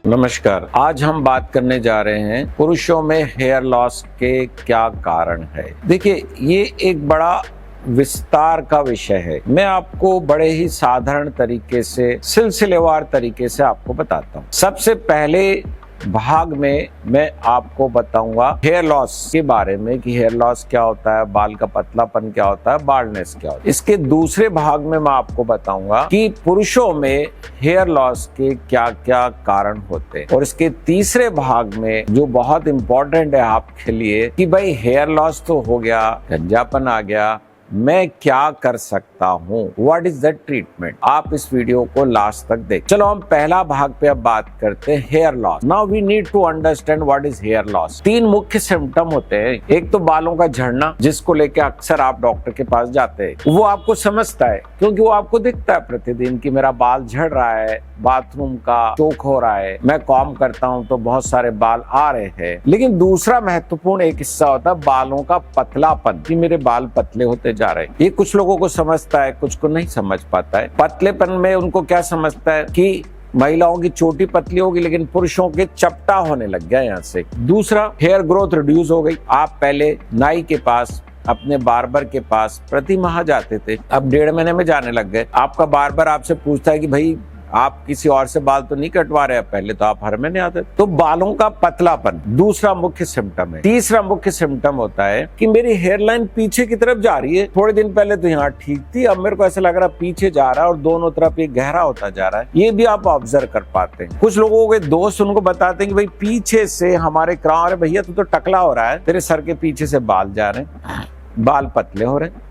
नमस्कार। आज हम बात करने जा रहे हैं पुरुषों में हेयर लॉस के क्या कारण है। देखिए, ये एक बड़ा विस्तार का विषय है। मैं आपको बड़े ही साधारण तरीके से, सिलसिलेवार तरीके से आपको बताता हूँ। सबसे पहले भाग में मैं आपको बताऊंगा हेयर लॉस के बारे में कि हेयर लॉस क्या होता है, बाल का पतलापन क्या होता है, बाल्डनेस क्या होता है। इसके दूसरे भाग में मैं आपको बताऊंगा कि पुरुषों में हेयर लॉस के क्या क्या कारण होते हैं। और इसके तीसरे भाग में जो बहुत इंपॉर्टेंट है आपके लिए कि भाई हेयर लॉस तो हो गया, गंजापन आ गया, मैं क्या कर सकता हूँ, व्हाट इज द ट्रीटमेंट। आप इस वीडियो को लास्ट तक देख। चलो हम पहला भाग पे अब बात करते हैं hair loss. Now we need to understand what is hair loss. तीन मुख्य सिम्टम होते हैं। एक तो बालों का झड़ना, जिसको लेके अक्सर आप डॉक्टर के पास जाते हैं। वो आपको समझता है क्योंकि वो आपको दिखता है प्रतिदिन कि मेरा बाल झड़ रहा है, बाथरूम का चोक हो रहा है, मैं कॉम करता हूँ तो बहुत सारे बाल आ रहे हैं। लेकिन दूसरा महत्वपूर्ण एक हिस्सा होता है बालों का पतलापन, कि मेरे बाल पतले होते जा रहे हैं। ये कुछ लोगों को समझता है, कुछ को नहीं समझ पाता है। पतलेपन में उनको क्या समझता है कि महिलाओं की चोटी पतली होगी, लेकिन पुरुषों के चपटा होने लग गया यहाँ से। दूसरा, हेयर ग्रोथ रिड्यूस हो गई। आप पहले नाई के पास, अपने बार्बर के पास प्रति माह जाते थे, अब 1.5 महीने में जाने लग गए। आपका बार्बर आपसे पूछता है कि भाई आप किसी और से बाल तो नहीं कटवा रहे हैं, पहले तो आप हर महीने आते। तो बालों का पतलापन दूसरा मुख्य सिम्टम है। तीसरा मुख्य सिम्टम होता है कि मेरी हेयर लाइन पीछे की तरफ जा रही है। थोड़े दिन पहले तो यहाँ ठीक थी, अब मेरे को ऐसा लग रहा है पीछे जा रहा है और दोनों तरफ ये गहरा होता जा रहा है। ये भी आप ऑब्जर्व कर पाते हैं। कुछ लोगों के दोस्त उनको बताते हैं कि भाई पीछे से हमारे क्राउन, अरे भैया तू तो टकला हो रहा है, तेरे सर के पीछे से बाल जा रहे हैं, बाल पतले हो रहे हैं।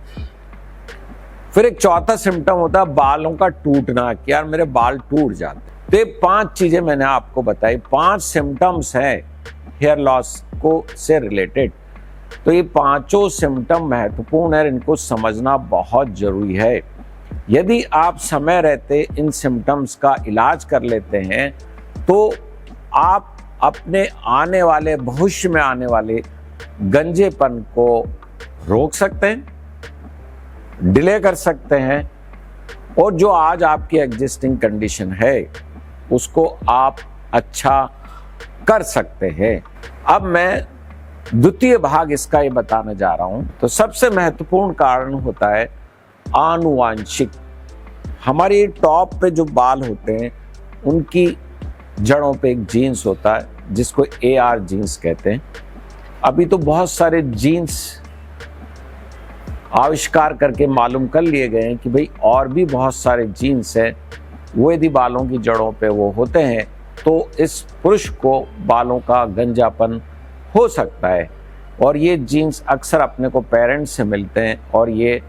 फिर एक चौथा सिम्टम होता है बालों का टूटना, कि यार मेरे बाल टूट जाते। तो ये 5 चीजें मैंने आपको बताई, 5 सिम्टम्स हैं हेयर लॉस को से रिलेटेड। तो ये 5 सिम्टम महत्वपूर्ण है, इनको समझना बहुत जरूरी है। यदि आप समय रहते इन सिम्टम्स का इलाज कर लेते हैं तो आप अपने आने वाले, भविष्य में आने वाले गंजेपन को रोक सकते हैं, डिले कर सकते हैं, और जो आज आपकी एग्जिस्टिंग कंडीशन है उसको आप अच्छा कर सकते हैं। अब मैं द्वितीय भाग इसका ये बताने जा रहा हूं। तो सबसे महत्वपूर्ण कारण होता है आनुवांशिक। हमारी टॉप पे जो बाल होते हैं उनकी जड़ों पे एक जीन्स होता है जिसको AR जीन्स कहते हैं। अभी तो बहुत सारे जीन्स आविष्कार करके मालूम कर लिए गए हैं कि भाई और भी बहुत सारे जीन्स हैं, वो यदि बालों की जड़ों पे वो होते हैं तो इस पुरुष को बालों का गंजापन हो सकता है। और ये जीन्स अक्सर अपने को पेरेंट्स से मिलते हैं और ये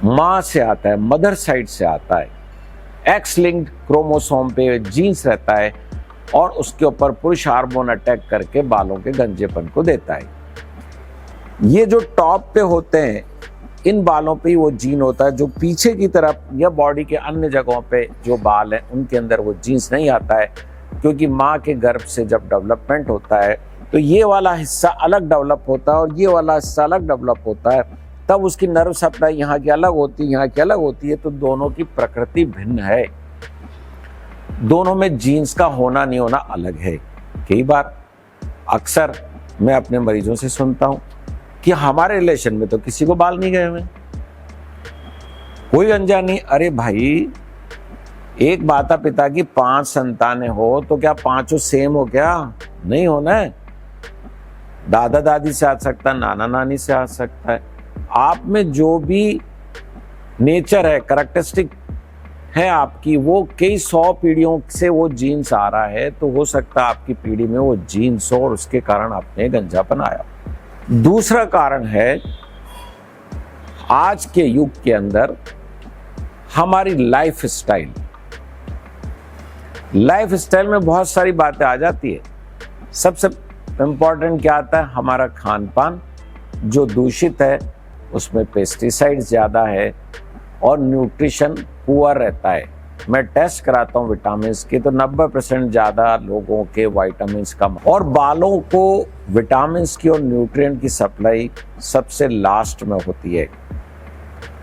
माँ से आता है, मदर साइड से आता है। X लिंक्ड क्रोमोसोम पे जीन्स रहता है और उसके ऊपर पुरुष हार्मोन अटैक करके बालों के गंजेपन को देता है। ये जो टॉप पे होते हैं इन बालों पे ही वो जीन होता है, जो पीछे की तरफ या बॉडी के अन्य जगहों पे जो बाल हैं उनके अंदर वो जीन्स नहीं आता है, क्योंकि माँ के गर्भ से जब डेवलपमेंट होता है तो ये वाला हिस्सा अलग डेवलप होता है और ये वाला हिस्सा अलग डेवलप होता है। तब उसकी नर्व सप्लाई यहाँ की अलग होती है, यहाँ की अलग होती है। तो दोनों की प्रकृति भिन्न है, दोनों में जीन्स का होना नहीं होना अलग है। कई बार अक्सर मैं अपने मरीजों से सुनता हूँ कि हमारे रिलेशन में तो किसी को बाल नहीं गए हुए, कोई गंजा नहीं। अरे भाई, एक माता पिता की 5 संतानें हो तो क्या 5 सेम हो क्या? नहीं होना है। दादा दादी से आ सकता है, नाना नानी से आ सकता है। आप में जो भी नेचर है, करैक्टरिस्टिक है आपकी, वो कई 100 पीढ़ियों से वो जीन्स आ रहा है। तो हो सकता है आपकी पीढ़ी में वो जीन्स हो और उसके कारण आपने गंजापन आया। दूसरा कारण है आज के युग के अंदर हमारी लाइफ स्टाइल। लाइफ स्टाइल में बहुत सारी बातें आ जाती है। सबसे इंपॉर्टेंट क्या आता है? हमारा खान पान जो दूषित है, उसमें पेस्टिसाइड्स ज़्यादा है और न्यूट्रिशन पुअर रहता है। मैं टेस्ट कराता हूँ विटामिन की, तो 90% ज़्यादा लोगों के विटामिन कम। और बालों को विटामिन की और न्यूट्रिएंट की सप्लाई सबसे लास्ट में होती है।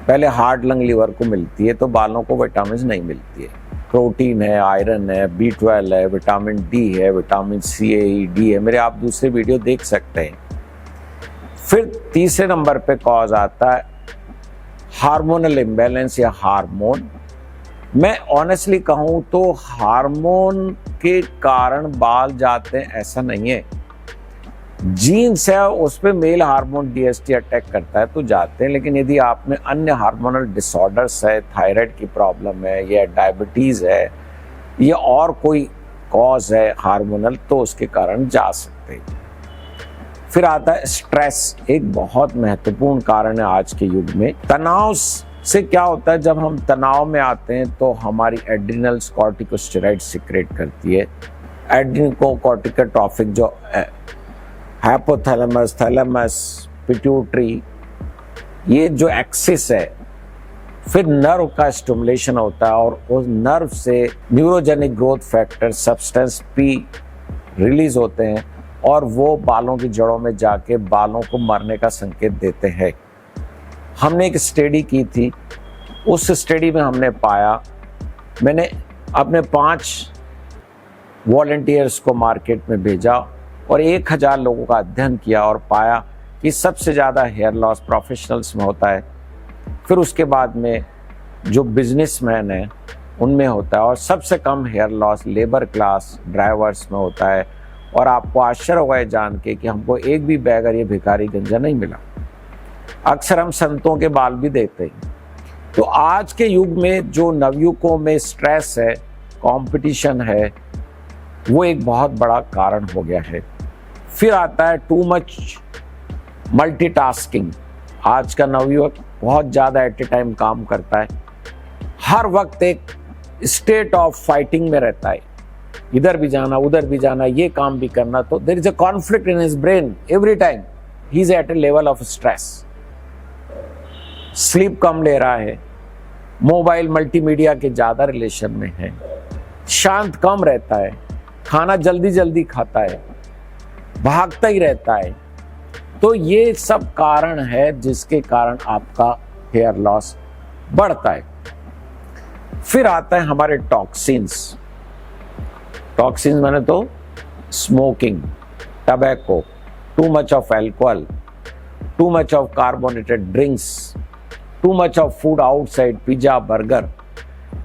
पहले हार्ट, लंग, लीवर को मिलती है, तो बालों को विटामिन नहीं मिलती है। प्रोटीन है, आयरन है, B12 है, विटामिन डी है, विटामिन सी है, डी है। मेरे आप दूसरे वीडियो देख सकते हैं। फिर तीसरे नंबर पे कॉज आता है हार्मोनल इम्बैलेंस या हार्मोन। मैं ऑनेस्टली कहूँ तो हार्मोन के कारण बाल जाते हैं ऐसा नहीं है। जीन्स है उस पे मेल हार्मोन DHT अटैक करता है तो जाते हैं, लेकिन यदि आप में अन्य हार्मोनल डिसऑर्डर्स है, थायराइड की प्रॉब्लम है या डायबिटीज है या और कोई कॉज है हार्मोनल, तो उसके कारण जा सकते हैं। फिर आता है स्ट्रेस, एक बहुत महत्वपूर्ण कारण है आज के युग में। तनाव से क्या होता है, जब हम तनाव में आते हैं तो हमारी एड्रिनल्स कॉर्टिकोस्टेरॉइड सिक्रेट करती है। एड्रिनकोकॉर्टिकोट्रॉफिक जो हाइपोथैलेमस, थैलेमस, पिट्यूटरी, ये जो एक्सिस है, फिर नर्व का स्टिमुलेशन होता है और उस नर्व से neurogenic growth factor substance P release होते हैं और वो बालों की जड़ों में जाके बालों को मरने का संकेत देते हैं। हमने एक स्टडी की थी, उस स्टडी में हमने पाया, मैंने अपने 5 वॉलंटियर्स को मार्केट में भेजा और 1000 लोगों का अध्ययन किया और पाया कि सबसे ज़्यादा हेयर लॉस प्रोफेशनल्स में होता है। फिर उसके बाद में जो बिजनेसमैन है उनमें होता है और सबसे come here loss labour class drivers में होता है। और आपको आश्चर्य होगा जान के कि हमको एक भी बैगर ये भिखारी गंजा नहीं मिला। अक्सर हम संतों के बाल भी देखते हैं। तो आज के युग में जो नवयुवकों में स्ट्रेस है, कंपटीशन है, वो एक बहुत बड़ा कारण हो गया है। फिर आता है टू मच मल्टीटास्किंग। आज का नवयुवक बहुत ज़्यादा एट ए टाइम काम करता है, हर वक्त एक स्टेट ऑफ फाइटिंग में रहता है, इधर भी जाना उधर भी जाना, ये काम भी करना। तो there is a conflict in his brain every time, he is at a level of stress. Sleep कम ले रहा है, मोबाइल मल्टीमीडिया के ज़्यादा रिलेशन में है, शांत कम रहता है, खाना जल्दी जल्दी खाता है, भागता ही रहता है। तो ये सब कारण है जिसके कारण आपका हेयर लॉस बढ़ता है। फिर आता है हमारे टॉक्सिन्स। टॉक्सिन्स माने तो smoking, tobacco, too much of alcohol, too much of carbonated drinks, too much of food outside, pizza, burger,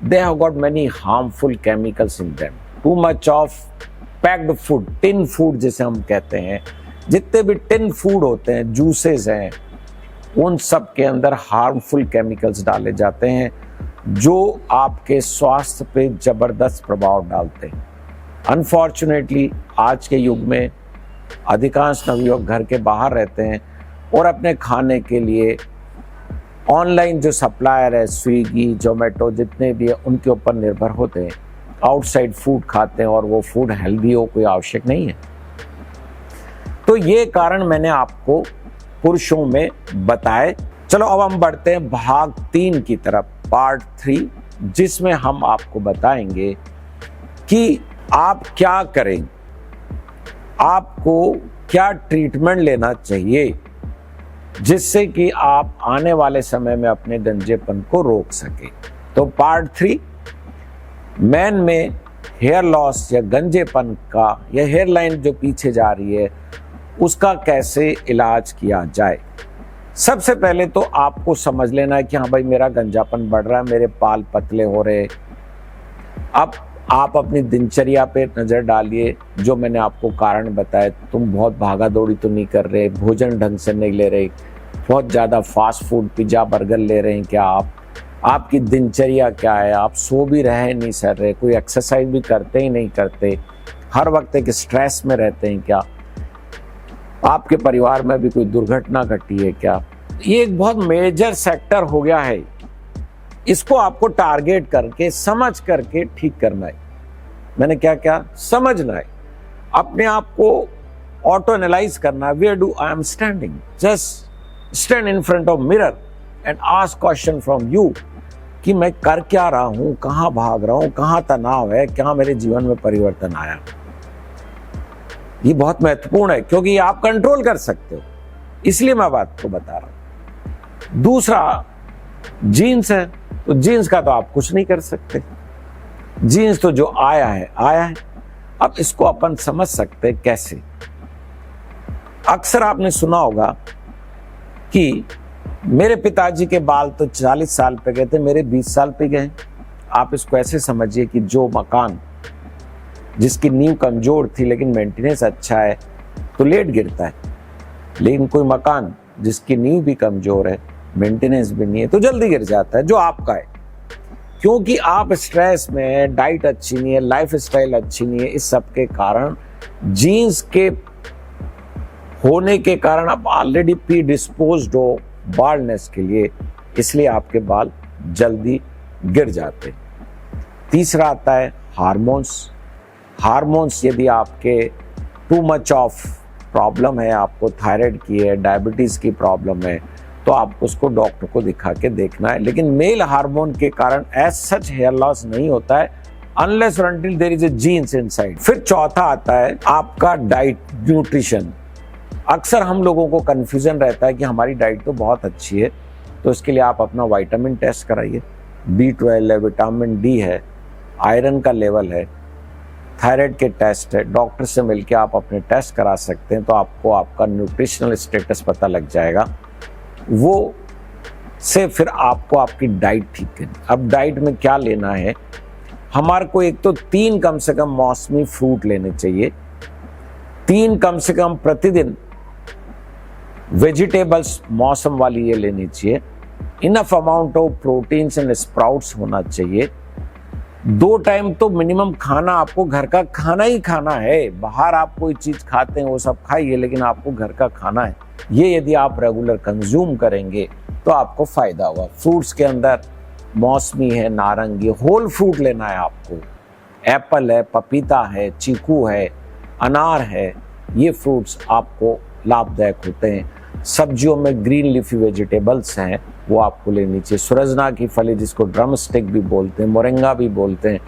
they have got many harmful chemicals in them. Too much of packed food, tin food जिसे हम कहते हैं, जितने भी tin food होते हैं, juices हैं, उन सब के अंदर हार्मफुल केमिकल्स डाले जाते हैं जो आपके स्वास्थ्य पे जबरदस्त प्रभाव डालते हैं। अनफॉर्चुनेटली आज के युग में अधिकांश नवयुवक घर के बाहर रहते हैं और अपने खाने के लिए ऑनलाइन जो सप्लायर है, स्विगी, जोमेटो, जितने भी है, उनके ऊपर निर्भर होते हैं, आउटसाइड फूड खाते हैं और वो फूड हेल्दी हो कोई आवश्यक नहीं है। तो ये कारण मैंने आपको पुरुषों में बताए। चलो अब हम बढ़ते हैं भाग 3 की तरफ, पार्ट 3, जिसमें हम आपको बताएंगे कि आप क्या करें, आपको क्या ट्रीटमेंट लेना चाहिए जिससे कि आप आने वाले समय में अपने गंजेपन को रोक सके। तो पार्ट 3, मैन में हेयर लॉस या गंजेपन का या हेयर लाइन जो पीछे जा रही है उसका कैसे इलाज किया जाए। सबसे पहले तो आपको समझ लेना है कि हाँ भाई मेरा गंजापन बढ़ रहा है, मेरे बाल पतले हो रहे। अब आप अपनी दिनचर्या पे नज़र डालिए, जो मैंने आपको कारण बताए। तुम बहुत भागा दौड़ी तो नहीं कर रहे, भोजन ढंग से नहीं ले रहे, बहुत ज़्यादा फास्ट फूड पिज्ज़ा बर्गर ले रहे हैं क्या आप, आपकी दिनचर्या क्या है, आप सो भी रहे नहीं सर रहे, कोई एक्सरसाइज भी करते ही नहीं करते, हर वक्त एक स्ट्रेस में रहते हैं क्या, आपके परिवार में भी कोई दुर्घटना घटी है क्या। ये एक बहुत मेजर सेक्टर हो गया है, इसको आपको टारगेट करके समझ करके ठीक करना है। मैंने क्या क्या समझना है, अपने आप को ऑटो एनालाइज करना है। Where do I am standing, just stand in front of mirror and ask question from you कि मैं कर क्या रहा हूं, कहां भाग रहा हूं, कहां तनाव है, क्या मेरे जीवन में परिवर्तन आया। ये बहुत महत्वपूर्ण है क्योंकि ये आप कंट्रोल कर सकते हो, इसलिए मैं बात को बता रहा हूं। दूसरा जीन्स है, तो जीन्स का तो आप कुछ नहीं कर सकते, जीन्स तो जो आया है। अब इसको अपन समझ सकते हैं कैसे। अक्सर आपने सुना होगा कि मेरे पिताजी के बाल तो 40 साल पे गए थे, मेरे 20 साल पे गए। आप इसको ऐसे समझिए कि जो मकान जिसकी नींव कमजोर थी लेकिन मेंटेनेंस अच्छा है तो लेट गिरता है, लेकिन कोई मकान जिसकी नींव भी कमजोर है, मेंटेनेंस भी नहीं है, तो जल्दी गिर जाता है, जो आपका है। क्योंकि आप स्ट्रेस में, डाइट अच्छी नहीं है, लाइफ स्टाइल अच्छी नहीं है, इस सब के कारण, जीन्स के होने के कारण आप ऑलरेडी प्री डिस्पोज्ड हो बाल्डनेस के लिए, इसलिए आपके बाल जल्दी गिर जाते। तीसरा आता है हार्मोन्स यदि आपके टू मच ऑफ प्रॉब्लम है, आपको थायराइड की है, डायबिटीज की प्रॉब्लम है, तो आपको उसको डॉक्टर को दिखा के देखना है। लेकिन मेल हार्मोन के कारण एज सच हेयर लॉस नहीं होता है अनलेस और until there is a genes inside. फिर चौथा आता है आपका डाइट, न्यूट्रिशन। अक्सर हम लोगों को कंफ्यूजन रहता है कि हमारी डाइट तो बहुत अच्छी है, तो इसके लिए आप अपना विटामिन टेस्ट कराइए, B12 है, विटामिन D है, आयरन का लेवल है, थायराइड के टेस्ट है, डॉक्टर से मिलकर आप अपने टेस्ट करा सकते हैं, तो आपको आपका न्यूट्रिशनल स्टेटस पता लग जाएगा। वो से फिर आपको आपकी डाइट ठीक करनी। अब डाइट में क्या लेना है, हमारे को एक तो 3 कम से कम मौसमी फ्रूट लेने चाहिए, 3 कम से कम प्रतिदिन वेजिटेबल्स मौसम वाली ये लेनी चाहिए, enough amount of proteins and sprouts होना चाहिए। 2 टाइम तो मिनिमम खाना आपको घर का खाना ही खाना है। बाहर आप कोई चीज खाते हैं वो सब खाइए, लेकिन आपको घर का खाना है। ये यदि आप रेगुलर कंज्यूम करेंगे तो आपको फायदा होगा। फ्रूट्स के अंदर मौसमी है, नारंगी, होल फ्रूट लेना है आपको। एप्पल है, पपीता है, चीकू है, अनार है, ये फ्रूट्स आपको लाभदायक होते हैं। सब्जियों में ग्रीन लीफी वेजिटेबल्स हैं, वो आपको लेनी चाहिए। सूरजना की फली, जिसको ड्रम स्टिक भी बोलते हैं, मोरिंगा भी बोलते हैं,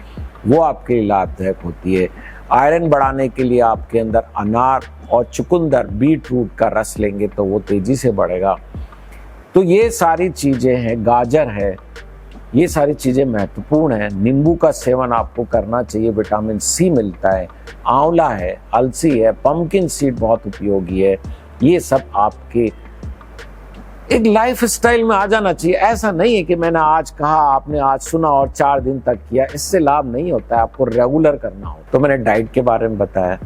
वो आपके लिए लाभदायक होती है। आयरन बढ़ाने के लिए आपके अंदर अनार और चुकंदर, बीट रूट का रस लेंगे तो वो तेजी से बढ़ेगा। तो ये सारी चीजें हैं, गाजर है, ये सारी चीजें महत्वपूर्ण है। नींबू का सेवन आपको करना चाहिए, विटामिन C मिलता है। आंवला है, अलसी है, पंपकिन सीड बहुत उपयोगी है। ये सब आपके एक लाइफ स्टाइल में आ जाना चाहिए। ऐसा नहीं है कि मैंने आज कहा, आपने आज सुना और 4 दिन तक किया, इससे लाभ नहीं होता है, आपको रेगुलर करना हो। तो मैंने डाइट के बारे में बताया।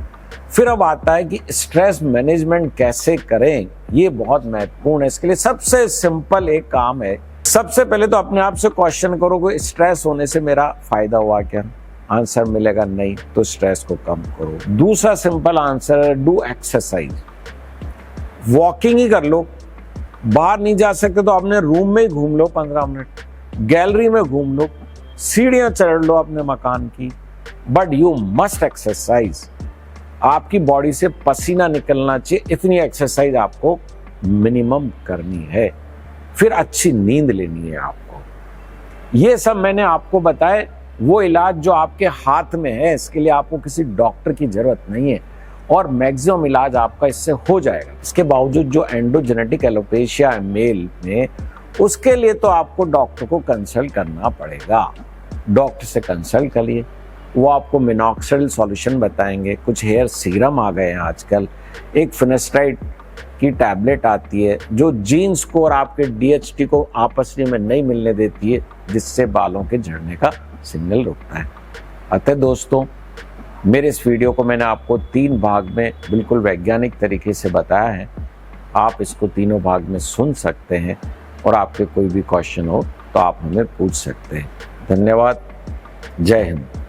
फिर अब आता है कि स्ट्रेस मैनेजमेंट कैसे करें, ये बहुत महत्वपूर्ण है। इसके लिए सबसे सिंपल एक काम है, सबसे पहले तो अपने आप से क्वेश्चन करो कि स्ट्रेस होने से मेरा फायदा हुआ क्या? आंसर मिलेगा नहीं, तो स्ट्रेस को कम करो। दूसरा सिंपल आंसर है, डू एक्सरसाइज। वॉकिंग ही कर लो, बाहर नहीं जा सकते तो अपने रूम में ही घूम लो 15 मिनट, गैलरी में घूम लो, सीढ़ियां चढ़ लो अपने मकान की, बट यू मस्ट एक्सरसाइज। आपकी बॉडी से पसीना निकलना चाहिए, इतनी एक्सरसाइज आपको मिनिमम करनी है। फिर अच्छी नींद लेनी है आपको। ये सब मैंने आपको बताए, वो इलाज जो आपके हाथ में है, इसके लिए आपको किसी डॉक्टर की जरूरत नहीं है और मैक्सिमम इलाज आपका इससे हो जाएगा। इसके बावजूद जो एंडोजेनेटिक एलोपेशिया है मेल में, उसके लिए तो आपको डॉक्टर को कंसल्ट करना पड़ेगा। डॉक्टर से कंसल्ट करिए, वो आपको मिनॉक्सिडिल सॉल्यूशन बताएंगे। कुछ हेयर सीरम आ गए हैं आजकल, एक फिनेस्ट्राइड की टैबलेट आती है जो जीन्स को और आपके DHT को आपस में नहीं मिलने देती है, जिससे बालों के झड़ने का सिग्नल रुकता है। अतः दोस्तों, मेरे इस वीडियो को मैंने आपको 3 भाग में बिल्कुल वैज्ञानिक तरीके से बताया है। आप इसको तीनों भाग में सुन सकते हैं और आपके कोई भी क्वेश्चन हो तो आप हमें पूछ सकते हैं। धन्यवाद। जय हिंद।